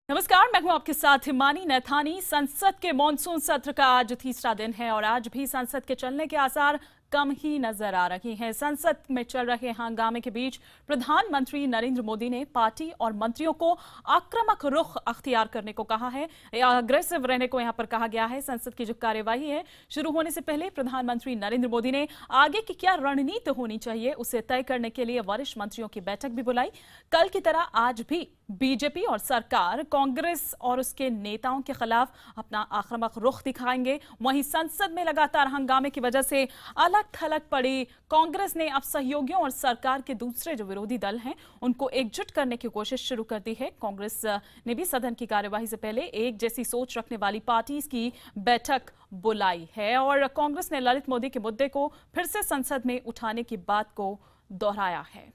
नमस्कार, मैं हूं आपके साथ हिमानी नैथानी। संसद के मॉनसून सत्र का आज तीसरा दिन है और आज भी संसद के चलने के आसार कम ही नजर आ रही हैं। संसद में चल रहे हंगामे के बीच प्रधानमंत्री नरेंद्र मोदी ने पार्टी और मंत्रियों को आक्रामक रुख अख्तियार करने को कहा है, अग्रेसिव रहने को यहां पर कहा गया है। संसद की जो कार्यवाही है शुरू होने से पहले प्रधानमंत्री नरेंद्र मोदी ने आगे की क्या रणनीति होनी चाहिए उसे तय करने के लिए वरिष्ठ मंत्रियों की बैठक भी बुलाई। कल की तरह आज भी बीजेपी और सरकार कांग्रेस और उसके नेताओं के खिलाफ अपना आक्रामक रुख दिखाएंगे। वहीं संसद में लगातार हंगामे की वजह से अलग थलग पड़ी कांग्रेस ने अब सहयोगियों और सरकार के दूसरे जो विरोधी दल हैं उनको एकजुट करने की कोशिश शुरू कर दी है। कांग्रेस ने भी सदन की कार्यवाही से पहले एक जैसी सोच रखने वाली पार्टीज की बैठक बुलाई है और कांग्रेस ने ललित मोदी के मुद्दे को फिर से संसद में उठाने की बात को दोहराया है।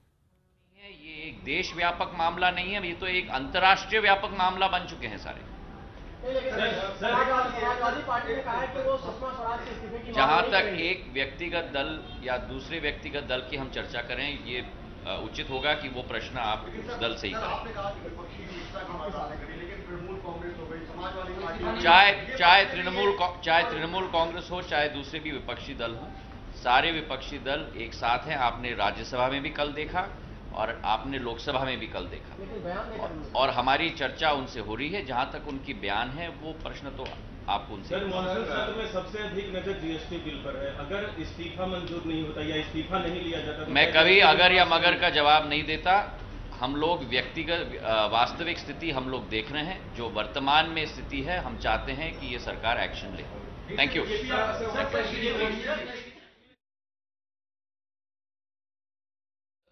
ये एक देश व्यापक मामला नहीं है, ये तो एक अंतर्राष्ट्रीय व्यापक मामला बन चुके हैं सारे। जहां तक एक व्यक्तिगत दल या दूसरे व्यक्तिगत दल की हम चर्चा करें, ये उचित होगा कि वो प्रश्न आप उस दल से ही करें। चाहे तृणमूल कांग्रेस हो, चाहे दूसरे भी विपक्षी दल हो, सारे विपक्षी दल एक साथ हैं। आपने राज्यसभा में भी कल देखा और आपने लोकसभा में भी कल देखा और हमारी चर्चा उनसे हो रही है। जहां तक उनकी बयान है वो प्रश्न तो आपको उनसे। मॉनसून सत्र में सबसे अधिक नजर जीएसटी बिल पर है। अगर इस्तीफा मंजूर नहीं होता या इस्तीफा नहीं लिया जाता तो मैं कभी अगर या मगर का जवाब नहीं देता। हम लोग व्यक्तिगत वास्तविक स्थिति हम लोग देख रहे हैं, जो वर्तमान में स्थिति है। हम चाहते हैं कि ये सरकार एक्शन ले। Thank you.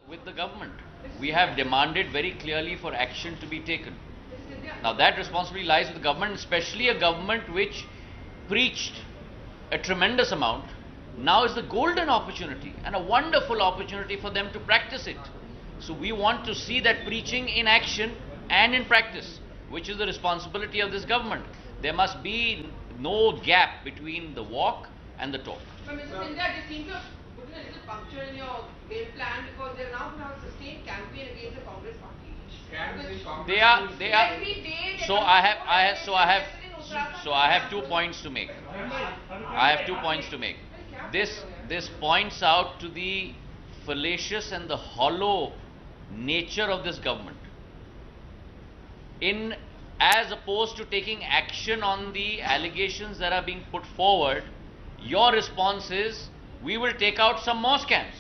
With the government, we have demanded very clearly for action to be taken. Now that responsibility lies with the government, especially a government which preached a tremendous amount. Now is the golden opportunity and a wonderful opportunity for them to practice it. So we want to see that preaching in action and in practice, which is the responsibility of this government. There must be no gap between the walk and the talk. But Mr. Sindhya, they seem to have put in a little puncture in your game plan because they're now going to have a sustained campaign against the Congress party. They are. So I have 2 points to make. This points out to the fallacious and the hollow nature of this government. As opposed to taking action on the allegations that are being put forward, your response is, we will take out some more scams.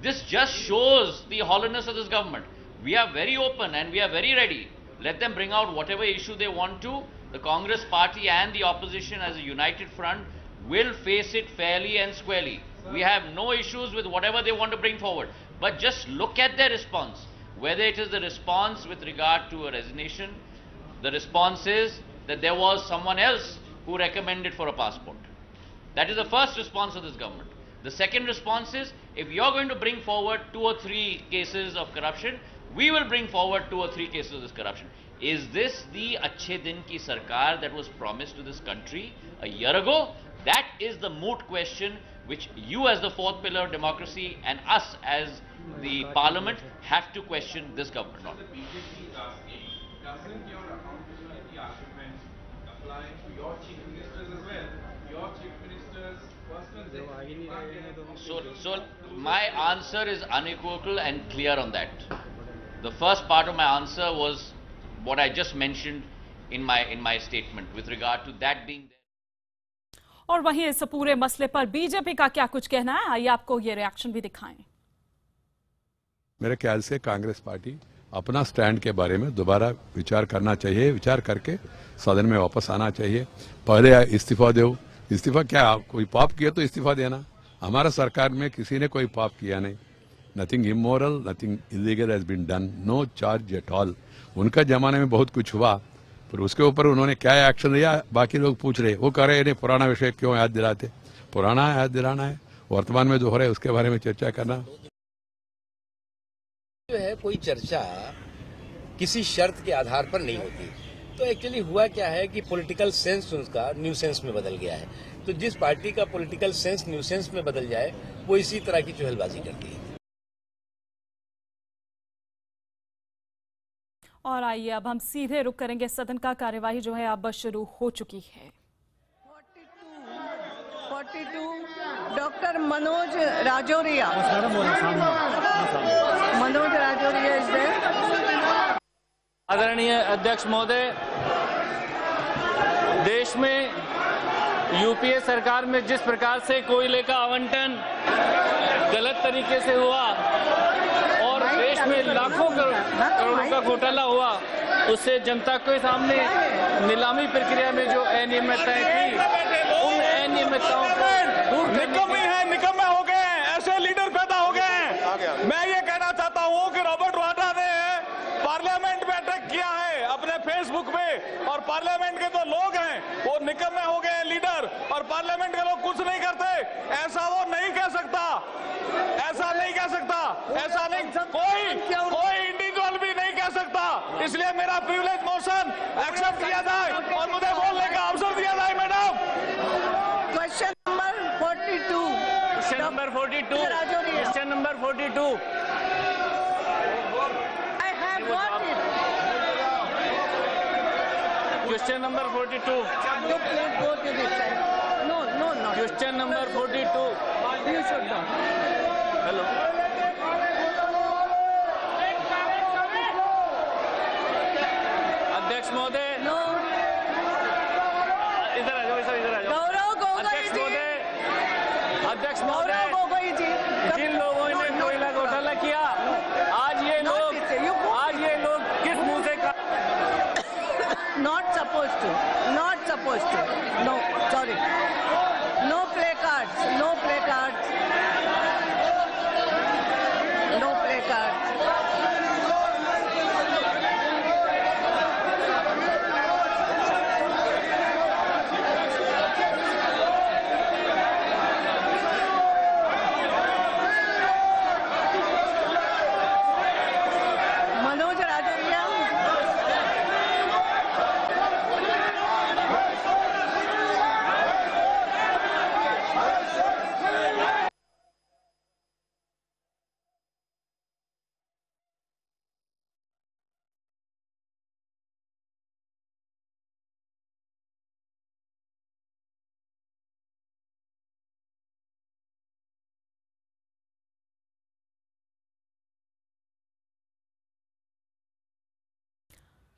This just shows the hollowness of this government. We are very open and we are very ready. Let them bring out whatever issue they want to. The Congress party and the opposition as a united front will face it fairly and squarely. We have no issues with whatever they want to bring forward. But just look at their response. Whether it is the response with regard to a resignation, the response is that there was someone else who recommended for a passport. That is the first response of this government. The second response is, if you're going to bring forward 2 or 3 cases of corruption, we will bring forward 2 or 3 cases of this corruption. Is this the Achhe Din Ki Sarkar that was promised to this country a year ago? That is the moot question which you as the fourth pillar of democracy and us as the parliament have to question this government on. The BJP is asking, doesn't your accountability argument apply to your chief ministers as well? Your chief minister's personal secretary. So my answer is unequivocal and clear on that. The first part of my answer was what I just mentioned in my statement with regard to that being there. और वहीं इस पूरे मसले पर BJP का क्या कुछ कहना है, आइए आपको ये रिएक्शन भी दिखाएं। मेरे ख्याल से कांग्रेस पार्टी अपना स्टैंड के बारे में दोबारा विचार करना चाहिए, विचार करके सदन में वापस आना चाहिए। पहले इस्तीफा दो। इस्तीफा क्या, कोई पाप किया तो इस्तीफा देना। हमारा सरकार में किसी ने कोई पाप किया नहीं। Nothing immoral, nothing illegal has been done, no charge at all. उनका जमाने में बहुत कुछ हुआ, पर उसके ऊपर उन्होंने क्या एक्शन लिया, बाकी लोग पूछ रहे। वो कह रहे इन्हें पुराना विषय क्यों याद दिलाते। पुराना याद दिलाना है, वर्तमान में जो हो रहा है उसके बारे में चर्चा करना। जो है कोई चर्चा किसी शर्त के आधार पर नहीं होती। तो एक्चुअली हुआ क्या है कि पॉलिटिकल सेंस उसका न्यू सेंस में बदल गया है। तो जिस पार्टी का पॉलिटिकल सेंस न्यू सेंस में बदल जाए वो इसी तरह की चुहलबाजी करती है। और आइए अब हम सीधे रुक करेंगे सदन का। कार्यवाही जो है अब शुरू हो चुकी है। 42 doctor Manoj Rajauria is there. आदरणीय अध्यक्ष महोदय, देश में यूपीए सरकार में जिस प्रकार से कोयले का आवंटन गलत तरीके से हुआ और देश में लाखों करोड़ों का घोटाला हुआ, उससे जनता के सामने नीलामी प्रक्रिया में जो अनियमितताएं थी, उन अनियमितताओं को निकम्मे हो गए हैं, ऐसे लीडर पैदा हो गए हैं। मैं ये कहना चाहता हूँ कि रॉबर्ट वाड्रा ने पार्लियामेंट में अटैक किया है अपने फेसबुक पे, और पार्लियामेंट के जो लोग हैं वो निकम्मे हो गए हैं लीडर, और पार्लियामेंट के लोग कुछ नहीं करते। ऐसा वो नहीं कह सकता, ऐसा नहीं कह सकता, ऐसा नहीं कोई इंडिविजुअल भी नहीं कह सकता। इसलिए मेरा प्रिविलेज मोशन एक्सेप्ट किया जाए और मुझे बोलने का अवसर दिया जाए। Madam, question number 42। Question number 42। Question number 42। I have got it. Question number 42। Go to this side. No. Question number 42। You should not. Hello, अध्यक्ष महोदय, No. इधर आ जाओ, इधर आ जाओ। गौरव गोगोई अध्यक्ष जी। महोदय, अध्यक्ष महोदय, गौरव गोगोई जी। जिन लोगों ने कोयला घोटाला किया, आज ये लोग किस मुंह से Not supposed to. No, sorry. No placards. No placards. Manoj Rajauria.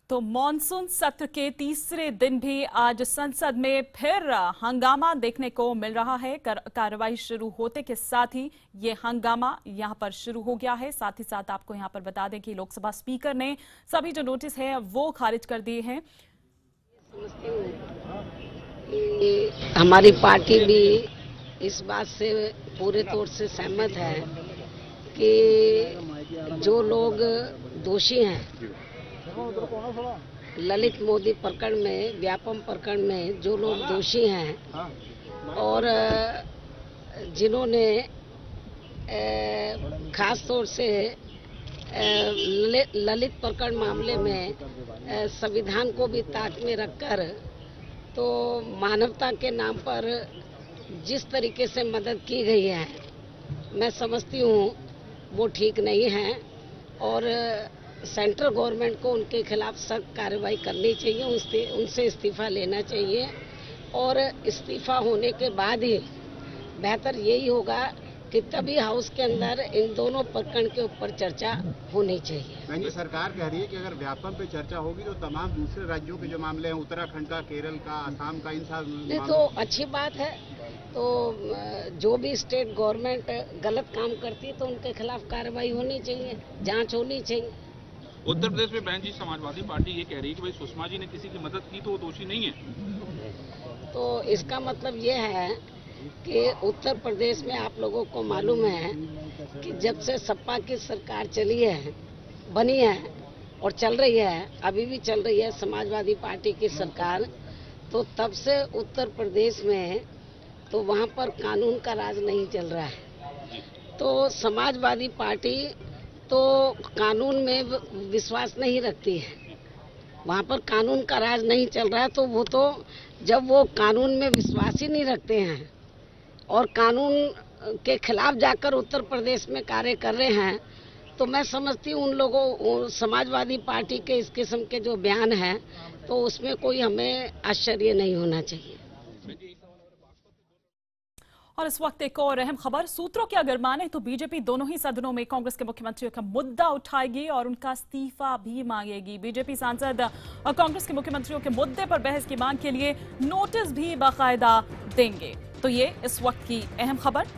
तो मॉनसून सत्र के तीसरे दिन भी आज संसद में फिर हंगामा देखने को मिल रहा है। कार्रवाई शुरू होते के साथ ही ये हंगामा यहां पर शुरू हो गया है। साथ ही साथ आपको यहां पर बता दें कि लोकसभा स्पीकर ने सभी जो नोटिस है वो खारिज कर दिए हैं। हमारी पार्टी भी इस बात से पूरे तौर से सहमत है कि जो लोग दोषी हैं ललित मोदी प्रकरण में, व्यापम प्रकरण में जो लोग दोषी हैं और जिन्होंने खास तौर से ललित प्रकरण मामले में संविधान को भी ताक में रखकर तो मानवता के नाम पर जिस तरीके से मदद की गई है, मैं समझती हूँ वो ठीक नहीं है और सेंट्रल गवर्नमेंट को उनके खिलाफ सख्त कार्रवाई करनी चाहिए, उनसे इस्तीफा लेना चाहिए और इस्तीफा होने के बाद ही बेहतर यही होगा कि तभी हाउस के अंदर इन दोनों प्रकरण के ऊपर चर्चा होनी चाहिए। सरकार कह रही है कि अगर व्यापम पे चर्चा होगी तो तमाम दूसरे राज्यों के जो मामले हैं, उत्तराखंड का, केरल का, असम का, इन सब तो अच्छी बात है। तो जो भी स्टेट गवर्नमेंट गलत काम करती है तो उनके खिलाफ कार्रवाई होनी चाहिए, जांच होनी चाहिए। उत्तर प्रदेश में बहन जी समाजवादी पार्टी ये कह रही है कि भाई सुषमा जी ने किसी की मदद की तो वो दोषी नहीं है। तो इसका मतलब ये है कि उत्तर प्रदेश में आप लोगों को मालूम है कि जब से सपा की सरकार चली है, बनी है और चल रही है, अभी भी चल रही है समाजवादी पार्टी की सरकार, तो तब से उत्तर प्रदेश में तो वहाँ पर कानून का राज नहीं चल रहा है। तो समाजवादी पार्टी तो कानून में विश्वास नहीं रखती है, वहाँ पर कानून का राज नहीं चल रहा है। तो वो तो जब वो कानून में विश्वास ही नहीं रखते हैं और कानून के खिलाफ जाकर उत्तर प्रदेश में कार्य कर रहे हैं तो मैं समझती हूँ उन लोगों समाजवादी पार्टी के इस किस्म के जो बयान हैं तो उसमें कोई हमें आश्चर्य नहीं होना चाहिए। और इस वक्त एक और अहम खबर, सूत्रों की अगर माने तो बीजेपी दोनों ही सदनों में कांग्रेस के मुख्यमंत्रियों का मुद्दा उठाएगी और उनका इस्तीफा भी मांगेगी। बीजेपी सांसद और कांग्रेस के मुख्यमंत्रियों के मुद्दे पर बहस की मांग के लिए नोटिस भी बाकायदा देंगे। तो ये इस वक्त की अहम खबर।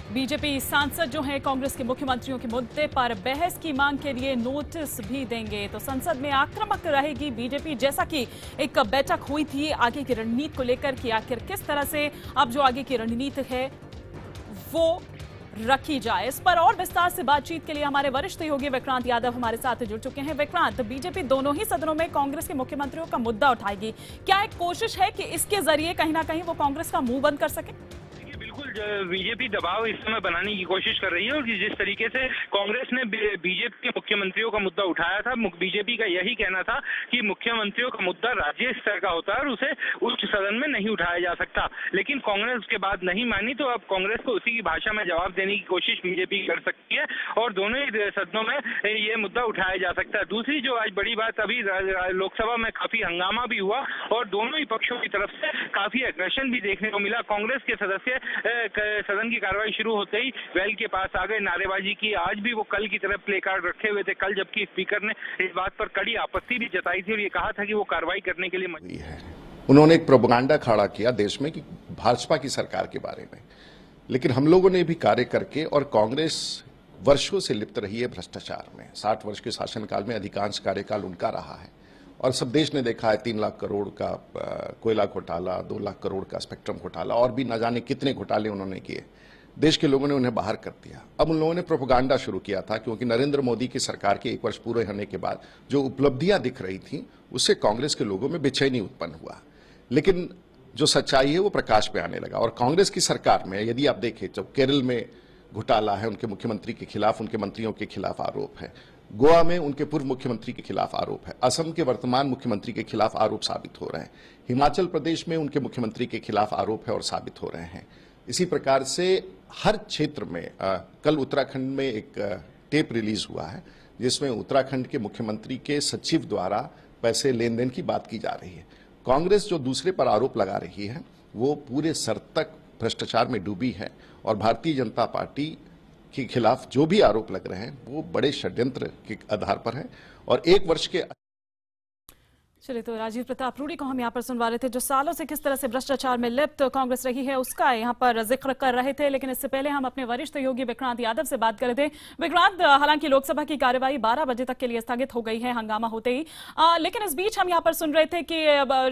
बीजेपी सांसद जो हैं कांग्रेस के मुख्यमंत्रियों के मुद्दे पर बहस की मांग के लिए नोटिस भी देंगे। तो संसद में आक्रामक रहेगी बीजेपी, जैसा कि एक बैठक हुई थी आगे की रणनीति को लेकर कि आखिर किस तरह से अब जो आगे की रणनीति है वो रखी जाए। इस पर और विस्तार से बातचीत के लिए हमारे वरिष्ठ सहयोगी विक्रांत यादव हमारे साथ जुड़ चुके हैं। विक्रांत, बीजेपी दोनों ही सदनों में कांग्रेस के मुख्यमंत्रियों का मुद्दा उठाएगी, क्या एक कोशिश है कि इसके जरिए कहीं ना कहीं वो कांग्रेस का मुंह बंद कर सके? बीजेपी दबाव इस समय बनाने की कोशिश कर रही है और जिस तरीके से कांग्रेस ने बीजेपी के मुख्यमंत्रियों का मुद्दा उठाया था, बीजेपी का यही कहना था कि मुख्यमंत्रियों का मुद्दा राज्य स्तर का होता है और उसे उच्च सदन में नहीं उठाया जा सकता। लेकिन कांग्रेस उसके बाद नहीं मानी तो अब कांग्रेस को उसी की भाषा में जवाब देने की कोशिश बीजेपी कर सकती है और दोनों ही सदनों में ये मुद्दा उठाया जा सकता है। दूसरी जो आज बड़ी बात, अभी लोकसभा में काफी हंगामा भी हुआ और दोनों ही पक्षों की तरफ से काफी एग्रेशन भी देखने को मिला। कांग्रेस के सदस्य सदन की कार्रवाई शुरू होते ही वेल के पास आ गए, नारेबाजी की। आज भी वो कल की तरह प्ले कार्ड रखे हुए थे, कल जबकि स्पीकर ने इस बात पर कड़ी आपत्ति भी जताई थी और ये कहा था कि वो कार्रवाई करने के लिए मजबूर है। उन्होंने एक प्रोपेगेंडा खड़ा किया देश में कि भाजपा की सरकार के बारे में, लेकिन हम लोगों ने भी कार्य करके, और कांग्रेस वर्षों से लिप्त रही है भ्रष्टाचार में। 60 वर्ष के शासनकाल में अधिकांश कार्यकाल उनका रहा है और सब देश ने देखा है। 3 लाख करोड़ का कोयला घोटाला, 2 लाख करोड़ का स्पेक्ट्रम घोटाला और भी न जाने कितने घोटाले उन्होंने किए। देश के लोगों ने उन्हें बाहर कर दिया। अब उन लोगों ने प्रोपेगेंडा शुरू किया था क्योंकि नरेंद्र मोदी की सरकार के 1 वर्ष पूरे होने के बाद जो उपलब्धियां दिख रही थी उससे कांग्रेस के लोगों में बेचैनी उत्पन्न हुआ। लेकिन जो सच्चाई है वो प्रकाश पे आने लगा और कांग्रेस की सरकार में यदि आप देखें, जब केरल में घोटाला है, उनके मुख्यमंत्री के खिलाफ, उनके मंत्रियों के खिलाफ आरोप है, गोवा में उनके पूर्व मुख्यमंत्री के खिलाफ आरोप है, असम के वर्तमान मुख्यमंत्री के खिलाफ आरोप साबित हो रहे हैं, हिमाचल प्रदेश में उनके मुख्यमंत्री के खिलाफ आरोप है और साबित हो रहे हैं। इसी प्रकार से हर क्षेत्र में कल उत्तराखंड में एक टेप रिलीज हुआ है जिसमें उत्तराखंड के मुख्यमंत्री के सचिव द्वारा पैसे लेन देन की बात की जा रही है। कांग्रेस जो दूसरे पर आरोप लगा रही है वो पूरे सर तक भ्रष्टाचार में डूबी है और भारतीय जनता पार्टी के खिलाफ जो भी आरोप लग रहे हैं वो बड़े षड्यंत्र के आधार पर हैं। और 1 वर्ष के चलिए, तो राजीव प्रताप रूडी को हम यहाँ पर सुनवा रहे थे जो सालों से किस तरह से भ्रष्टाचार में लिप्त कांग्रेस रही है उसका यहाँ पर जिक्र कर रहे थे। लेकिन इससे पहले हम अपने वरिष्ठ सहयोगी विक्रांत यादव से बात कर रहे थे। विक्रांत, हालांकि लोकसभा की कार्यवाही 12 बजे तक के लिए स्थगित हो गई है हंगामा होते ही, लेकिन इस बीच हम यहाँ पर सुन रहे थे कि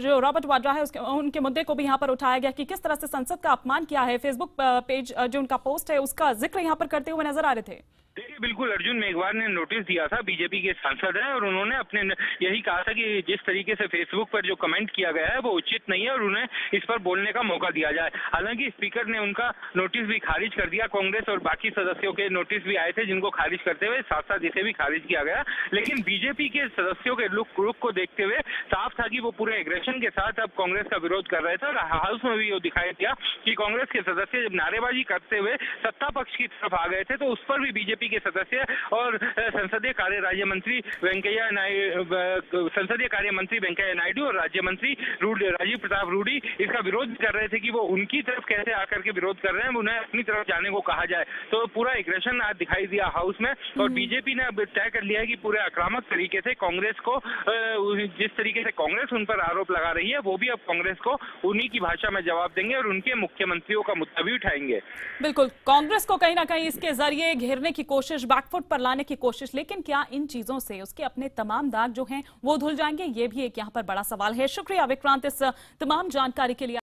जो रॉबर्ट वाड्रा है उनके मुद्दे को भी यहाँ पर उठाया गया कि किस तरह से संसद का अपमान किया है। फेसबुक पेज जो उनका पोस्ट है उसका जिक्र यहाँ पर करते हुए नजर आ रहे थे। देखिए, बिल्कुल अर्जुन मेघवाल ने नोटिस दिया था, बीजेपी के सांसद हैं और उन्होंने अपने यही कहा था कि जिस तरीके से फेसबुक पर जो कमेंट किया गया है वो उचित नहीं है और उन्हें इस पर बोलने का मौका दिया जाए। हालांकि स्पीकर ने उनका नोटिस भी खारिज कर दिया। कांग्रेस और बाकी सदस्यों के नोटिस भी आए थे जिनको खारिज करते हुए साथ साथ इसे भी खारिज किया गया। लेकिन बीजेपी के सदस्यों के रुख को देखते हुए साफ था कि वो पूरे एग्रेशन के साथ अब कांग्रेस का विरोध कर रहे थे और हाउस में भी वो दिखाई दिया कि कांग्रेस के सदस्य जब नारेबाजी करते हुए सत्ता पक्ष की तरफ आ गए थे तो उस पर भी बीजेपी के सदस्य और संसदीय कार्य राज्य मंत्री वेंकैया नायडू और राज्य मंत्री राजीव प्रताप रूडी इसका विरोध कर रहे थे कि वो उनकी तरफ कैसे आकर के विरोध कर रहे हैं, उन्हें अपनी तरफ जाने को कहा जाए। तो पूरा एग्रेशन आज दिखाई दिया हाउस में और बीजेपी ने अब तय कर लिया है कि पूरे आक्रामक तरीके से कांग्रेस को, जिस तरीके से कांग्रेस उन पर आरोप लगा रही है वो भी अब कांग्रेस को उन्हीं की भाषा में जवाब देंगे और उनके मुख्यमंत्रियों का मुद्दा भी उठाएंगे। बिल्कुल, कांग्रेस को कहीं ना कहीं इसके जरिए घेरने की कोशिश, बैकफुट पर लाने की कोशिश, लेकिन क्या इन चीजों से उसके अपने तमाम दाग जो हैं वो धुल जाएंगे, ये भी एक यहाँ पर बड़ा सवाल है। शुक्रिया विक्रांत इस तमाम जानकारी के लिए।